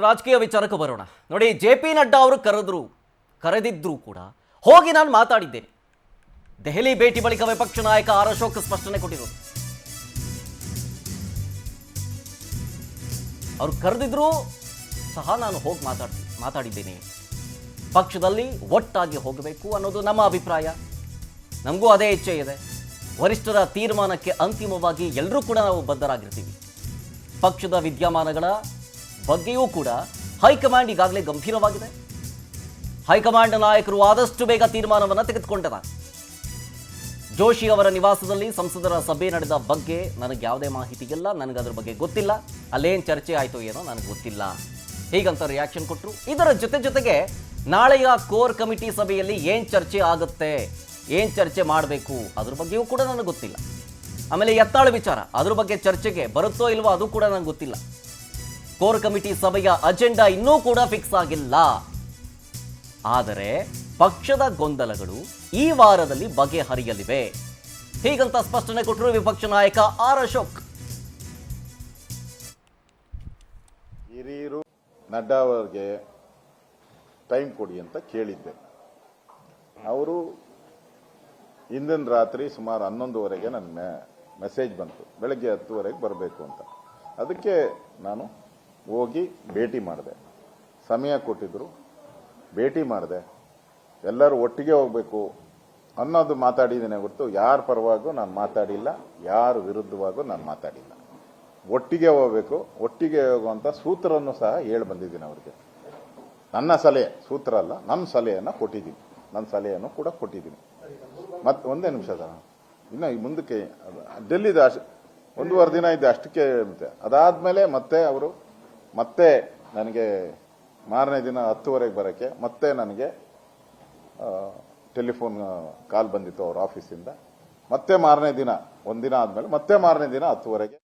ರಾಜಕೀಯ ವಿಚಾರಕ್ಕೆ ಬರೋಣ. ನೋಡಿ, JP ನಡ್ಡಾ ಅವರು ಕರೆದಿದ್ರು ಕೂಡ ಹೋಗಿ ನಾನು ಮಾತಾಡಿದ್ದೇನೆ. ದೆಹಲಿ ಭೇಟಿ ಬಳಿಕ ವಿಪಕ್ಷ ನಾಯಕ ಆರ್ ಅಶೋಕ್ ಸ್ಪಷ್ಟನೆ ಕೊಟ್ಟಿರೋದು. ಅವರು ಕರೆದಿದ್ರು ಸಹ ನಾನು ಹೋಗಿ ಮಾತಾಡಿದ್ದೇನೆ. ಪಕ್ಷದಲ್ಲಿ ಒಟ್ಟಾಗಿ ಹೋಗಬೇಕು ಅನ್ನೋದು ನಮ್ಮ ಅಭಿಪ್ರಾಯ. ನಮಗೂ ಅದೇ ಇಚ್ಛೆ ಇದೆ. ವರಿಷ್ಠರ ತೀರ್ಮಾನಕ್ಕೆ ಅಂತಿಮವಾಗಿ ಎಲ್ಲರೂ ಕೂಡ ನಾವು ಬದ್ಧರಾಗಿರ್ತೀವಿ. ಪಕ್ಷದ ವಿದ್ಯಮಾನಗಳ ಬಗ್ಗೆಯೂ ಕೂಡ ಹೈಕಮಾಂಡ್ ಈಗಾಗಲೇ ಗಂಭೀರವಾಗಿದೆ. ಹೈಕಮಾಂಡ್ ನಾಯಕರು ಆದಷ್ಟು ಬೇಗ ತೀರ್ಮಾನವನ್ನು ತೆಗೆದುಕೊಂಡಿದ್ದಾರೆ. ಜೋಶಿ ಅವರ ನಿವಾಸದಲ್ಲಿ ಸಂಸದರ ಸಭೆ ನಡೆದ ಬಗ್ಗೆ ನನಗೆ ಯಾವುದೇ ಮಾಹಿತಿ ಇಲ್ಲ, ನನಗೆ ಅದರ ಬಗ್ಗೆ ಗೊತ್ತಿಲ್ಲ, ಅಲ್ಲೇನು ಚರ್ಚೆ ಆಯಿತು ಏನೋ ನನಗೆ ಗೊತ್ತಿಲ್ಲ, ಹೀಗಂತ ರಿಯಾಕ್ಷನ್ ಕೊಟ್ಟರು. ಇದರ ಜೊತೆಗೆ ನಾಳೆಯ ಕೋರ್ ಕಮಿಟಿ ಸಭೆಯಲ್ಲಿ ಏನು ಚರ್ಚೆ ಆಗುತ್ತೆ, ಏನು ಚರ್ಚೆ ಮಾಡಬೇಕು ಅದ್ರ ಬಗ್ಗೆಯೂ ಕೂಡ ನನಗೆ ಗೊತ್ತಿಲ್ಲ. ಆಮೇಲೆ ಯತ್ನಾಳ್ ವಿಚಾರ, ಅದ್ರ ಬಗ್ಗೆ ಚರ್ಚೆಗೆ ಬರುತ್ತೋ ಇಲ್ವೋ ಅದು ಕೂಡ ನನಗೆ ಗೊತ್ತಿಲ್ಲ. ಕೋರ್ ಕಮಿಟಿ ಸಭೆಯ ಅಜೆಂಡಾ ಇನ್ನೂ ಕೂಡ ಫಿಕ್ಸ್ ಆಗಿಲ್ಲ. ಆದರೆ ಪಕ್ಷದ ಗೊಂದಲಗಳು ಈ ವಾರದಲ್ಲಿ ಬಗೆಹರಿಯಲಿವೆ, ಹೀಗಂತ ಸ್ಪಷ್ಟನೆ ಕೊಟ್ಟರು ವಿಪಕ್ಷ ನಾಯಕ ಆರ್ ಅಶೋಕ್. ಹಿರಿಯರು ನಡ್ಡಾ ಅವರಿಗೆ ಟೈಮ್ ಕೊಡಿ ಅಂತ ಕೇಳಿದ್ದೆ. ಅವರು ಇಂದಿನ ರಾತ್ರಿ ಸುಮಾರು 11:30ಗೆ ನನ್ನ ಮೆಸೇಜ್ ಬಂತು, ಬೆಳಗ್ಗೆ 10:00ಗೆ ಬರಬೇಕು ಅಂತ. ಅದಕ್ಕೆ ನಾನು ಹೋಗಿ ಭೇಟಿ ಮಾಡಿದೆ. ಸಮಯ ಕೊಟ್ಟಿದ್ರು, ಭೇಟಿ ಮಾಡಿದೆ. ಎಲ್ಲರೂ ಒಟ್ಟಿಗೆ ಹೋಗಬೇಕು ಅನ್ನೋದು ಮಾತಾಡಿದ್ದೇನೆ ಹೊರತು ಯಾರ ಪರವಾಗೂ ನಾನು ಮಾತಾಡಿಲ್ಲ, ಯಾರ ವಿರುದ್ಧವಾಗೂ ನಾನು ಮಾತಾಡಿಲ್ಲ. ಒಟ್ಟಿಗೆ ಹೋಗಬೇಕು, ಒಟ್ಟಿಗೆ ಹೋಗುವಂಥ ಸೂತ್ರವನ್ನು ಸಹ ಹೇಳಿ ಬಂದಿದ್ದೀನಿ ಅವ್ರಿಗೆ. ನನ್ನ ಸಲಹೆ, ಸೂತ್ರ ಅಲ್ಲ, ನನ್ನ ಸಲಹೆಯನ್ನು ಕೊಟ್ಟಿದ್ದೀನಿ. ನನ್ನ ಸಲಹೆಯನ್ನು ಕೂಡ ಕೊಟ್ಟಿದ್ದೀನಿ. ಮತ್ತೆ ಒಂದೇ ನಿಮಿಷದ ಇನ್ನು ಮುಂದಕ್ಕೆ ಡೆಲ್ಲಿದ 1.5 ದಿನ ಇದ್ದೆ ಅಷ್ಟಕ್ಕೆ. ಅದಾದಮೇಲೆ ಮತ್ತೆ ಅವರು ಮತ್ತೆ ನನಗೆ ಮಾರನೇ ದಿನ 10:00ಗೆ ಬರೋಕ್ಕೆ ಮತ್ತೆ ನನಗೆ ಟೆಲಿಫೋನ್ ಕಾಲ್ ಬಂದಿತ್ತು ಅವ್ರ ಆಫೀಸಿಂದ. ಮತ್ತೆ ಮಾರನೇ ದಿನ, ಒಂದಿನ ಆದಮೇಲೆ ಮತ್ತೆ ಮಾರನೇ ದಿನ 10:00ಗೆ